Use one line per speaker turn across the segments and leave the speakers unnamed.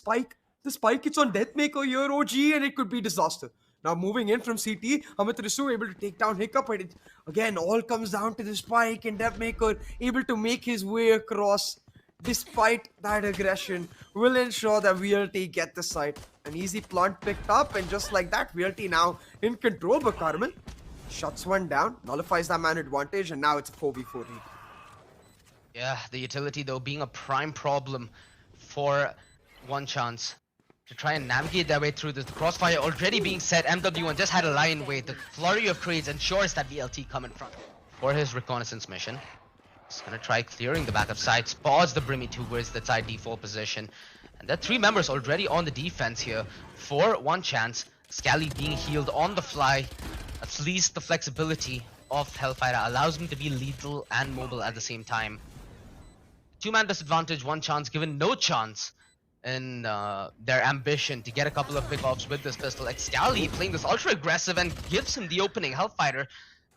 spike. The spike, it's on DEATHMAKER here, OG, and it could be disaster. Now moving in from CT, Amaterasu able to take down hikkA, but it again all comes down to the spike, and DEATHMAKER able to make his way across. Despite that aggression, will ensure that VLT get the site. An easy plant picked up, and just like that, VLT now in control. But Carmen shuts one down, nullifies that man advantage, and now it's a 4v4 lead.
Yeah, the utility though being a prime problem for One Chance to try and navigate their way through this. The crossfire already being set. MW1 just had a lie in wait. The flurry of trades ensures that VLT come in front for his reconnaissance mission. He's gonna try clearing the backup side, pause the Brimmy towards the side default position. And there are 3 members already on the defense here for One Chance. Excali being healed on the fly. At least the flexibility of Hellfighter allows him to be lethal and mobile at the same time. 2-man disadvantage, One Chance given no chance in their ambition to get a couple of pickoffs with this pistol. Excali playing this ultra aggressive and gives him the opening. Hellfighter,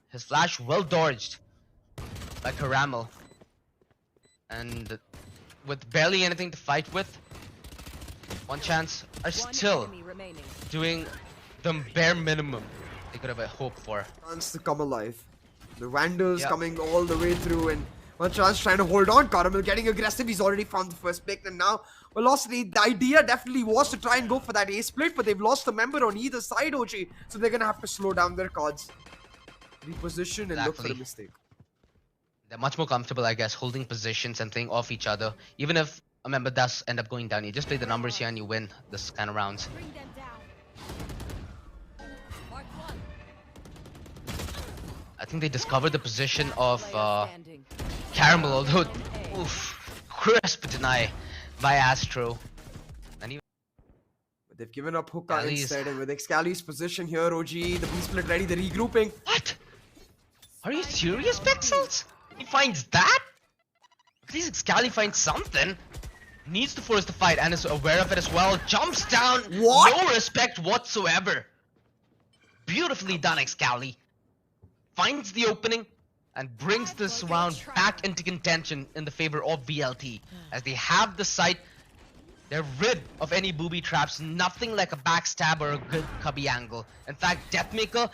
his flash well dodged by Caramel, and with barely anything to fight with, One Chance are still doing the bare minimum they could have hoped for.
Chance to come alive. The Vandals coming all the way through, and One Chance trying to hold on. Caramel getting aggressive. He's already found the first pick, and now Velocity. The idea definitely was to try and go for that A split, but they've lost a member on either side, OG, so they're gonna have to slow down their cards, reposition, and look for a mistake.
They're much more comfortable, I guess, holding positions and playing off each other. Even if a member does end up going down, you just play the numbers here and you win this kind of rounds. I think they discovered the position of Caramel, although crisp deny by Astro. And even
but they've given up hikkA instead, and with Excali's position here, OG, the B split ready, the regrouping.
What? Are you serious, Pixelzz? He finds that? At least Excali finds something. Needs to force the fight and is aware of it as well. Jumps down.
What?
No respect whatsoever. Beautifully done, Excali. Finds the opening and brings this round back into contention in the favor of VLT. As they have the site, they're rid of any booby traps. Nothing like a backstab or a good cubby angle. In fact, DEATHMAKER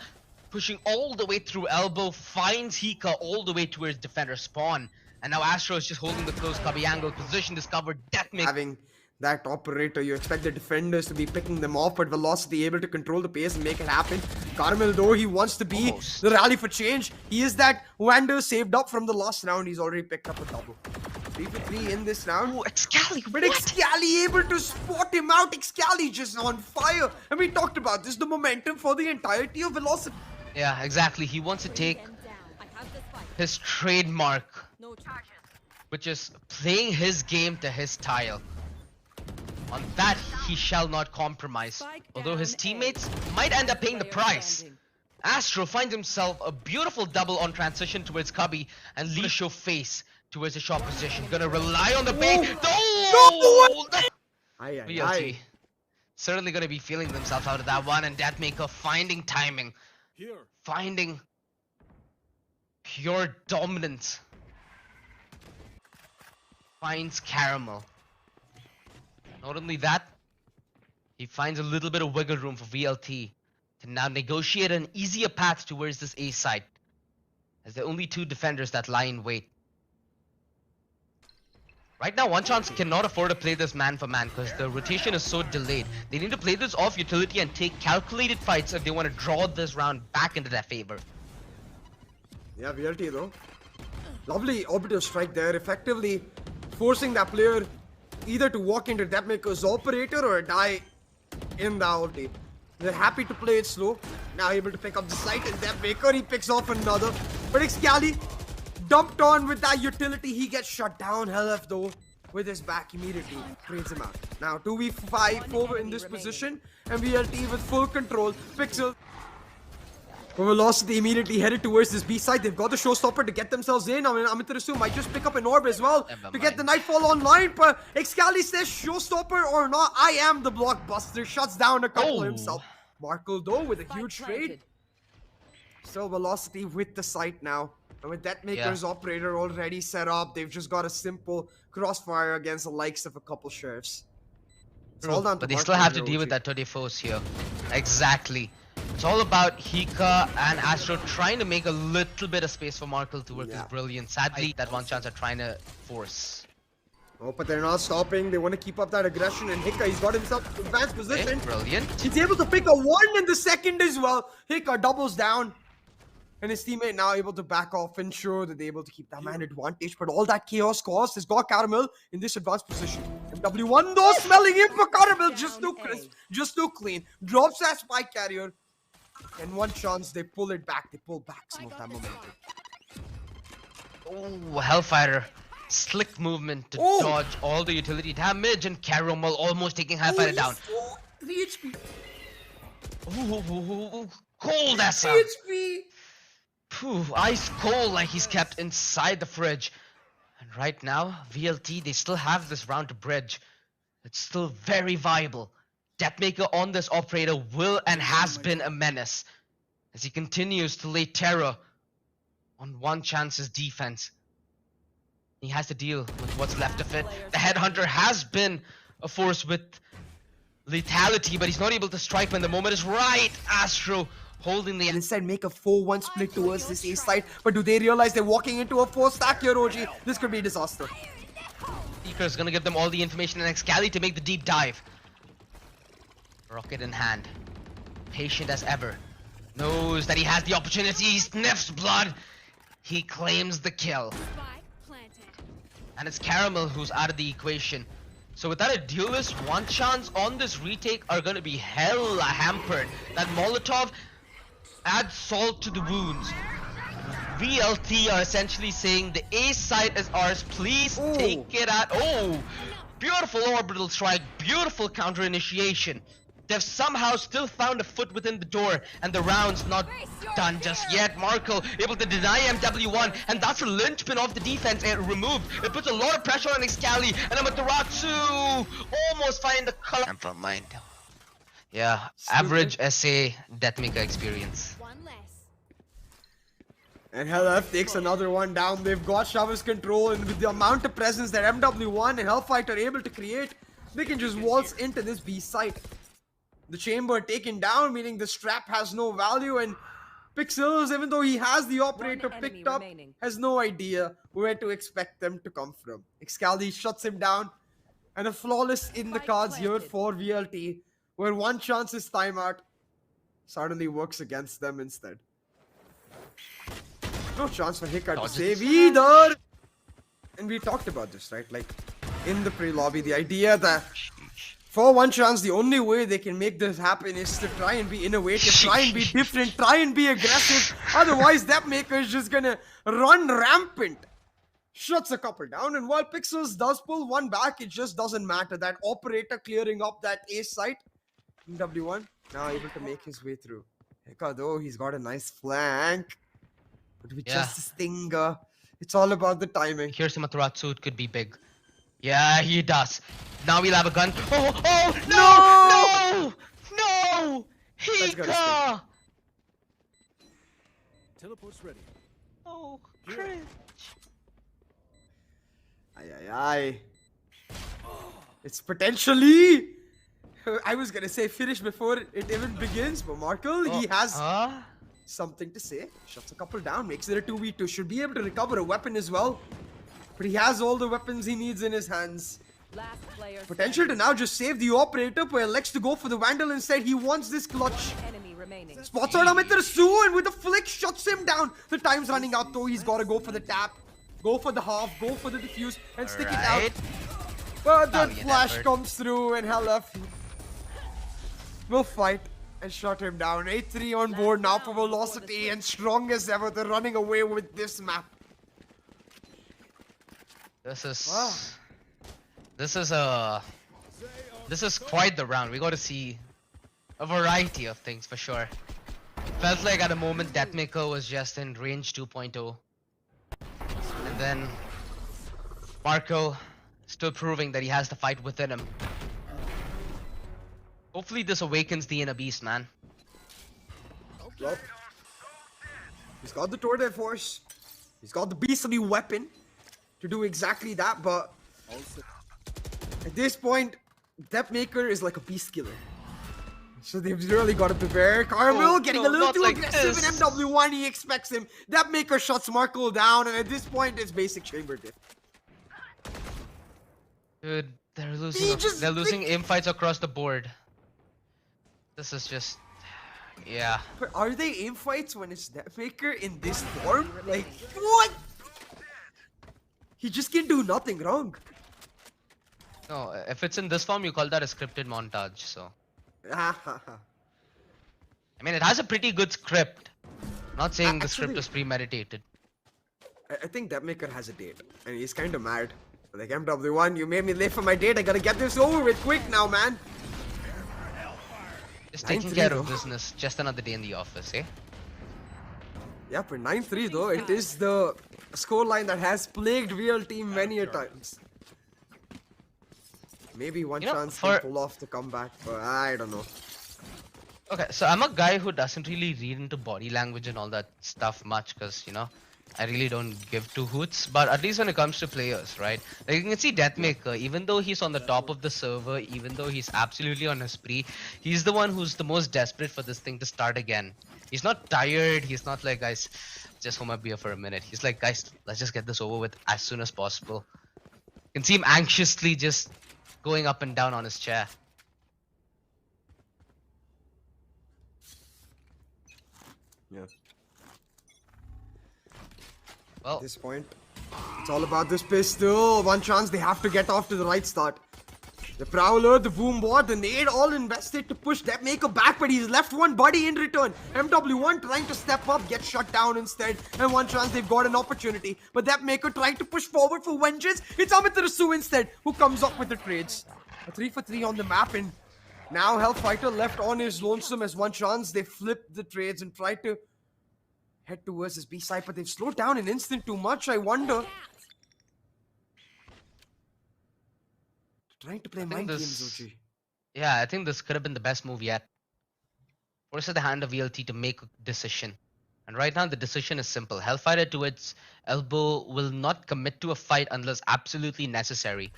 pushing all the way through elbow, finds hikkA all the way towards defender spawn. And now Astro is just holding the close cubby angle. Position discovered. DEATHMAKER
having that operator, you expect the defenders to be picking them off, but Velocity able to control the pace and make it happen. Caramel, though, he wants to be the rally for change. He is that Wander saved up from the last round. He's already picked up a double. 3 for 3 in this round.
Oh, Excali,
but Excali able to spot him out. Excali just on fire. And we talked about this, the momentum for the entirety of Velocity.
Yeah, exactly. He wants to take his trademark, which is playing his game to his style. On that, he shall not compromise, although his teammates might end up paying the price. Astro finds himself a beautiful double on transition towards Cubby, and Lee show face towards the shot position. Gonna rely on the bait. VLT certainly gonna be feeling themselves out of that one, and DEATHMAKER finding timing, finding pure dominance. Finds Caramel. Not only that, he finds a little bit of wiggle room for VLT to now negotiate an easier path towards this A site, as there are only 2 defenders that lie in wait. Right now, One Chance cannot afford to play this man for man because the rotation is so delayed. They need to play this off utility and take calculated fights if they want to draw this round back into their favor.
Yeah, VLT though. Lovely orbital strike there, effectively forcing that player either to walk into DEATHMAKER's operator or die in the ulti. They're happy to play it slow. Now able to pick up the site, and DEATHMAKER, he picks off another. But Excali dumped on with that utility. He gets shut down. Hellff though, with his back immediately, trades him out. Now 2v5 in this position, and VLT with full control. Pixelzz. Velocity immediately headed towards this B side. They've got the showstopper to get themselves in. I mean, Amaterasu might just pick up an orb as well to get the Nightfall online. But Excali says showstopper or not, I am the blockbuster. Shuts down a couple himself. markL though with a huge trade. So Velocity with the site now. And with DEATHMAKER's operator already set up, they've just got a simple crossfire against the likes of a couple sheriffs. It's all down to
But they
markL
still have to
here,
deal with
OG.
that 30 force here. Exactly. It's all about hikkA and Astro trying to make a little bit of space for markL to work his brilliance. Sadly, that one chance are trying to force.
Oh, but they're not stopping. They want to keep up that aggression. And hikkA, he's got himself in advanced position.
Okay, brilliant.
He's able to pick a 1 in the second as well. hikkA doubles down. And his teammate now able to back off, ensure that they're able to keep that man advantage. But all that chaos caused has got Caramel in this advanced position. MW1 though smelling in for Caramel. Just too crisp, just too clean. Drops that spike carrier. And one chance, they pull it back. They pull back some of that momentum.
Oh, Hellfighter. Slick movement to dodge all the utility damage, and Caramel almost taking Hellfighter down.
3 HP.
Ooh, cold as
3
hell.
HP.
Phew, ice cold like he's kept inside the fridge. And right now, VLT, they still have this round to bridge. It's still very viable. DEATHMAKER on this operator will and has been a menace as he continues to lay terror on one chance's defense. He has to deal with what's left of it. The Headhunter has been a force with lethality, but he's not able to strike when the moment is right. Astro holding the...
Instead, make a 4-1 split towards this A side. But do they realize they're walking into a 4-stack here, OG? This could be a disaster.
Seeker is gonna give them all the information and Excali to make the deep dive. Rocket in hand. Patient as ever. Knows that he has the opportunity. He sniffs blood. He claims the kill. And it's Caramel who's out of the equation. So without a duelist, one chance on this retake are gonna be hella hampered. That Molotov adds salt to the wounds. VLT are essentially saying the A site is ours, please take it out. Oh, beautiful orbital strike, beautiful counter initiation. They've somehow still found a foot within the door, and the round's not done just yet. markL able to deny MW1, and that's a linchpin of the defense removed. It puts a lot of pressure on Excali, and Amaterasu almost find the color. And for mine. Yeah, average SA DEATHMAKER experience.
And Hellff takes another one down. They've got Shower's control, and with the amount of presence that MW1 and Hellfight are able to create, they can just waltz into this B site. The chamber taken down, meaning the strap has no value, and Pixelzz, even though he has the operator picked up, has no idea where to expect them to come from. Excali shuts him down, and a flawless in the cards here for VLT, where one chance's timeout suddenly works against them instead. No chance for hikkA to save either! And we talked about this, right? Like, in the pre-lobby, the idea that for one chance, the only way they can make this happen is to try and be innovative, try and be different, try and be aggressive. Otherwise, DEATHMAKER is just gonna run rampant. Shuts a couple down, and while Pixelzz does pull one back, it just doesn't matter. That operator clearing up that A site. MW1 now able to make his way through. hikkA though, he's got a nice flank. But with just a stinger, it's all about the timing.
Here's Amaterasu, it could be big. Yeah, he does. Now we'll have a gun. Oh, no! hikkA!
Teleport's ready.
Oh, cringe.
Aye. It's potentially... I was gonna say finish before it even begins, but markL, he has something to say. Shuts a couple down, makes it a 2v2. Should be able to recover a weapon as well. But he has all the weapons he needs in his hands. Potential to now just save the operator, but elects to go for the Vandal instead. He wants this clutch. Spots out Amaterasu, and with a flick, shuts him down. The time's running out though. He's got to go for the tap, go for the half, go for the defuse, and stick it out. But then flash comes through, and Hellff will fight and shut him down. 8-3 on board now for Velocity, and strong as ever. They're running away with this map.
This is quite the round. We got to see a variety of things for sure. Felt like at a moment DEATHMAKER was just in range 2.0, and then markL still proving that he has the fight within him. Hopefully this awakens the inner beast, man.
Well, he's got the Tour de Force. He's got the beastly weapon to do exactly that, but at this point, DEATHMAKER is like a beast killer. So they've really got to prepare. markL getting a little too aggressive in MW1. He expects him. DEATHMAKER shuts markL down, and at this point, it's basic chamber diff.
Dude, they're losing aim fights across the board. This is just, yeah.
But are they aim fights when it's DEATHMAKER in this form? Like, what? He just can do nothing wrong.
No, if it's in this form, you call that a scripted montage, so. I mean, it has a pretty good script. Not saying the script is premeditated.
I think DEATHMAKER has a date, and he's kind of mad. Like, MW1, you made me late for my date. I gotta get this over with quick now, man.
Just taking care of business. Just another day in the office, eh?
Yeah, but 9-3 though, it is the scoreline that has plagued real team many a times. Maybe one chance to pull off the comeback, but I don't know.
Okay, so I'm a guy who doesn't really read into body language and all that stuff much, because, you know, I really don't give two hoots. But at least when it comes to players, right? Like, you can see DEATHMAKER, even though he's on the top of the server, even though he's absolutely on a spree, he's the one who's the most desperate for this thing to start again. He's not tired, he's not like, guys, just hold my beer for a minute. He's like, guys, let's just get this over with as soon as possible. You can see him anxiously just going up and down on his chair.
Yeah.
Well,
at this point, it's all about this pistol. One chance, they have to get off to the right start. The Prowler, the Boom Bot, the Nade all invested to push DEATHMAKER back, but he's left one body in return. MW1 trying to step up, get shut down instead, and one chance they've got an opportunity. But DEATHMAKER trying to push forward for vengeance. It's Amaterasu instead, who comes up with the trades. A 3 for 3 on the map, and now Hellfighter left on his lonesome as one chance. They flipped the trades and tried to head towards his B side, but they've slowed down an instant too much, I wonder. Trying to play mind games, OG.
Yeah, I think this could have been the best move yet. Forces the hand of VLT to make a decision. And right now, the decision is simple. Hellfighter to its elbow will not commit to a fight unless absolutely necessary.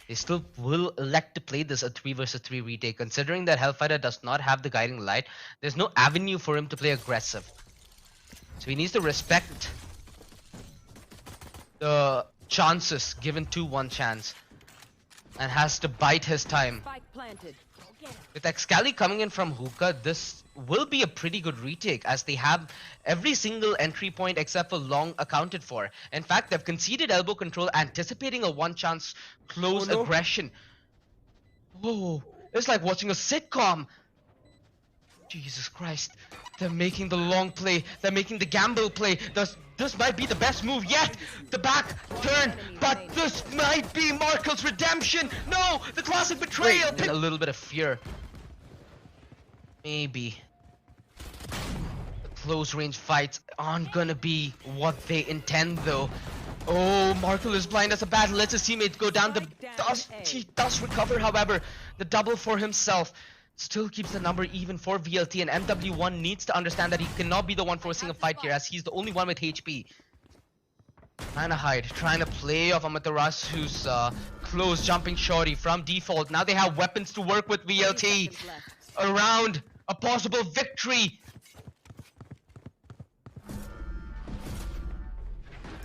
They still will elect to play this a 3 versus 3 retake. Considering that Hellfighter does not have the guiding light, there's no avenue for him to play aggressive. So he needs to respect the chances given to one chance. And has to bide his time. With Excali coming in from hikkA, this will be a pretty good retake as they have every single entry point except for long accounted for. In fact, they've conceded elbow control, anticipating a one chance close aggression. Whoa, it's like watching a sitcom. Jesus Christ, they're making the long play, they're making the gamble play. This might be the best move yet. The back turn, but this might be markL's redemption. No, the classic betrayal. And a little bit of fear. Maybe the close range fights aren't gonna be what they intend though. Oh, markL is blind as a bat. Lets his teammate go down. He does recover, however. The double for himself. Still keeps the number even for VLT, and MW1 needs to understand that he cannot be the one forcing a fight here as he's the only one with HP. Trying to hide, trying to play off Amaterasu's close jumping shorty from default. Now they have weapons to work with VLT around a possible victory.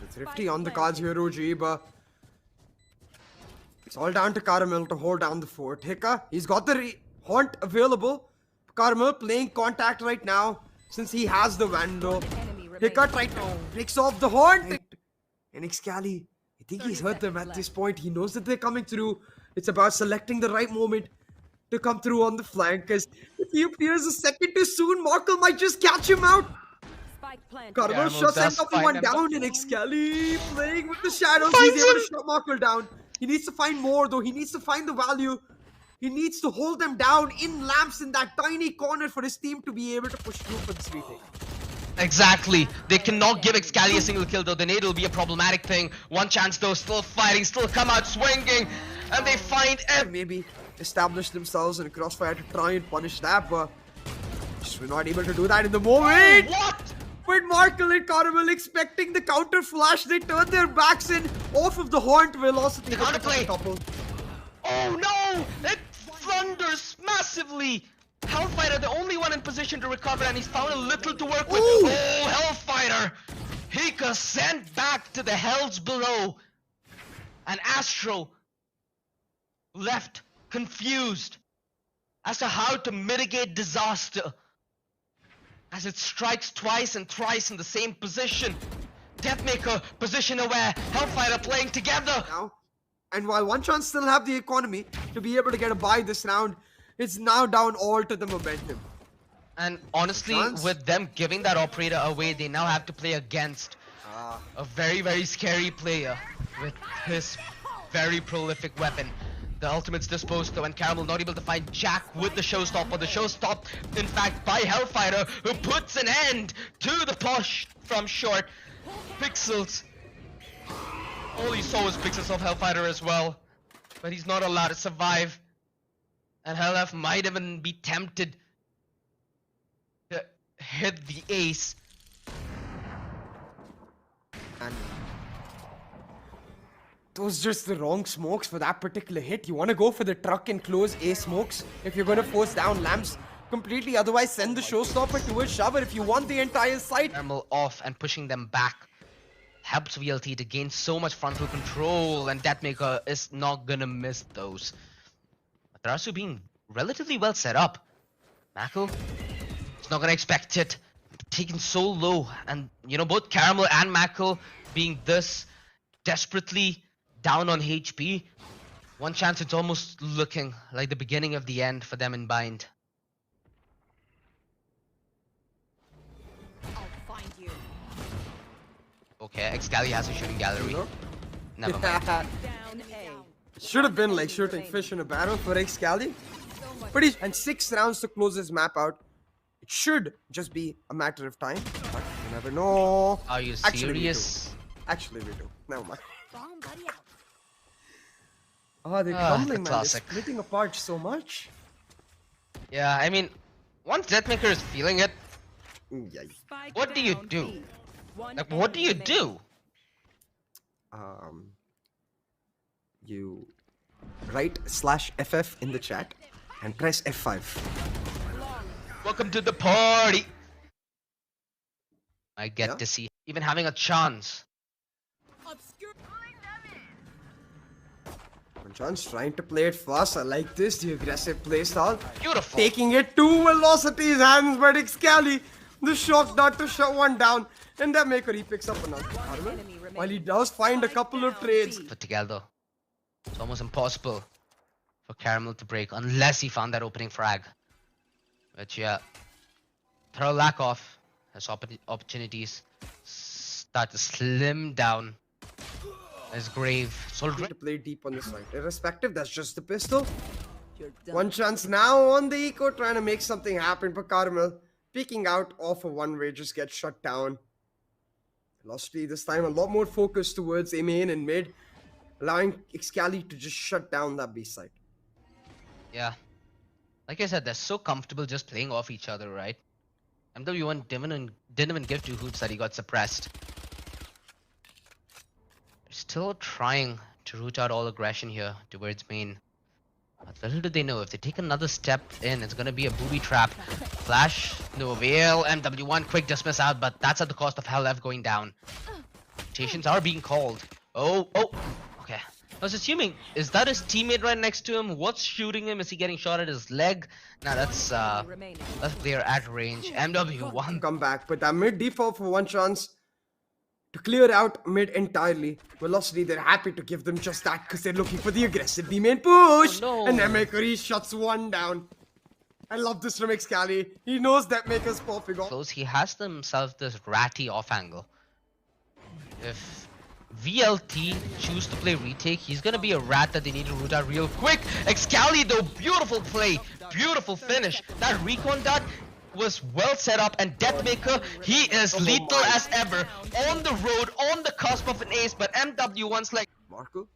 The thrifty on the cards here, OG, but it's all down to markL to hold down the fort. hikkA, he's got the haunt available. markL playing contact right now since he has the Vandal. hikkA breaks off the haunt. And Excali, I think he's hurt them at this point. He knows that they're coming through. It's about selecting the right moment to come through on the flank, because if he appears a second too soon, markL might just catch him out. markL shuts MW1 down, and Excali playing with the shadows. He's able to shut markL down. He needs to find more though. He needs to find the value. He needs to hold them down in lamps in that tiny corner for his team to be able to push through for this retake.
Exactly. They cannot give Excali a single kill though. The nade will be a problematic thing. One chance though, still fighting, still come out swinging. And they find
maybe establish themselves in a crossfire to try and punish that, but just were not able to do that in the moment.
What?
But markL and markL expecting the counter flash, they turn their backs in off of the haunt velocity.
The counter play. Oh no! blunders massively. Hellfighter, the only one in position to recover, and he's found a little to work with.
Ooh.
Oh, Hellfighter! hikkA sent back to the hells below. And Astro left confused as to how to mitigate disaster. As it strikes twice and thrice in the same position. DEATHMAKER position aware, Hellfighter playing together.
Now, and while One Chance still have the economy to be able to get a buy this round, it's now down all to the momentum.
And honestly, with them giving that operator away, they now have to play against a very, very scary player with his very prolific weapon. The ultimate's disposed though, and Caramel not able to find Jack with the showstopper. The show stopped, in fact, by Hellfighter, who puts an end to the push from short. Pixelzz. All he saw was Pixelzz of Hellfighter as well, but he's not allowed to survive. And Hellff might even be tempted to hit the ace.
And those just the wrong smokes for that particular hit. You want to go for the truck and close A smokes if you're going to force down lamps completely. Otherwise, send the showstopper towards shower if you want the entire site.
Caramel off and pushing them back helps VLT to gain so much frontal control, and DEATHMAKER is not gonna miss those. Amaterasu being relatively well set up. markL is not gonna expect it. Taken so low, and you know, both Caramel and markL being this desperately down on HP. One chance, it's almost looking like the beginning of the end for them in bind. Okay, Excali has a shooting gallery. Never mind.
Should have been like shooting fish in a barrel for Excali. But he's and 6 rounds to close his map out. It should just be a matter of time. But you never know.
Are you serious?
Actually, we do. Never mind. Oh, they're crumbling, man. They're splitting apart so much.
Yeah, I mean, once DEATHMAKER is feeling it,
Yeah.
what do you do? Like, what do you do?
You write /FF in the chat and press F5.
Welcome to the party. I get to see even having a chance.
One Chance trying to play it fast. I like this, the aggressive playstyle.
Beautiful.
Taking it to Velocity's hands, but Excali, the shock dart to shut one down. And DEATHMAKER, he picks up another armor. While he does find a couple of trades.
Put together. It's almost impossible for Caramel to break unless he found that opening frag. Which, yeah, throw lack off has opportunities start to slim down his grave. So
To play deep on the side. Irrespective, that's just the pistol. One Chance now on the eco, trying to make something happen, but Caramel peeking out off a one-way just gets shut down. Velocity this time a lot more focus towards A main and mid, allowing Excali to just shut down that B side.
yeah, like I said, they're so comfortable just playing off each other, right? MW1 didn't even give 2 hoots that he got suppressed. They're still trying to root out all aggression here towards main. But little do they know, if they take another step in, it's gonna be a booby trap. Flash, no avail, MW1 quick dismiss out, but that's at the cost of Hellff going down. Rotations are being called. Oh, okay. I was assuming, is that his teammate right next to him? What's shooting him? Is he getting shot at his leg? Nah, that's player at range. MW1.
Come back, but that mid default for One Chance to clear out mid entirely. Velocity, they're happy to give them just that because they're looking for the aggressive B main push.
Oh, no.
And DEATHMAKER, he shuts one down. I love this from Excali. He knows DEATHMAKER's popping off.
Close, he has himself this ratty off angle. If VLT choose to play retake, he's gonna be a rat that they need to root out real quick. Excali though, beautiful play, beautiful finish. That recon dart was well set up, and DEATHMAKER, he is lethal as ever. On the road, on the cusp of an ace, but MW1's like...
markL,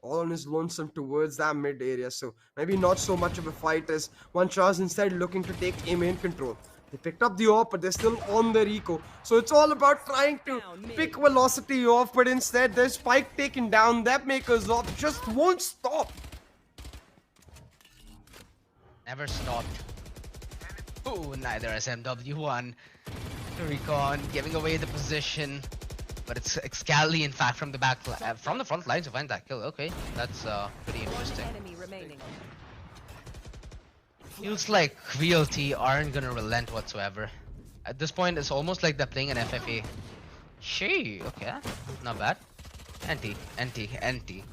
all on his lonesome towards that mid area, so maybe not so much of a fight as One Chance instead looking to take A main control. They picked up the op, but they're still on their eco. So it's all about trying to pick Velocity off, but instead there's Spike taken down. DEATHMAKER's off just won't stop.
Never stopped. Oh, neither SMW won. Recon giving away the position. But it's Excali, in fact, from the back, from the front line to find that kill. Okay, that's pretty interesting.
Enemy remaining.
Feels like VLT aren't gonna relent whatsoever. At this point, it's almost like they're playing an FFA. Shee, okay, not bad. NT.